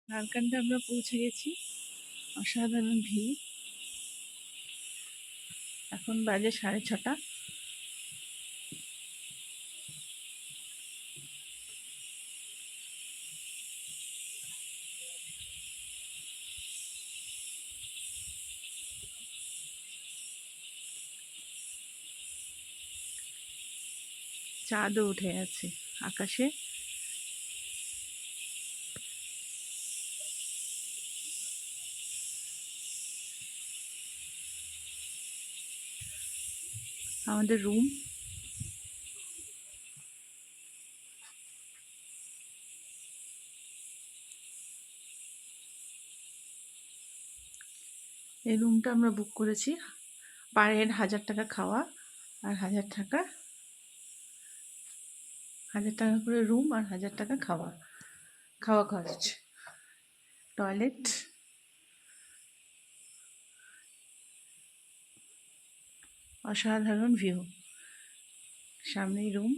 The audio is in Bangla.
লালকান্দে আমরা পৌঁছে গেছি। অসাধারণ ভিড়। এখন বাজে 6:30। চাঁদও উঠে আছে আকাশে। আমাদের রুম। এই রুমটা আমরা বুক করেছি। পার হেড 1000 টাকা খাওয়া আর 1000 টাকা করে রুম আর 1000 টাকা খাওয়া খাওয়া খরচ। টয়লেট, অসাধারণ ভিউ, সামনেই রুম।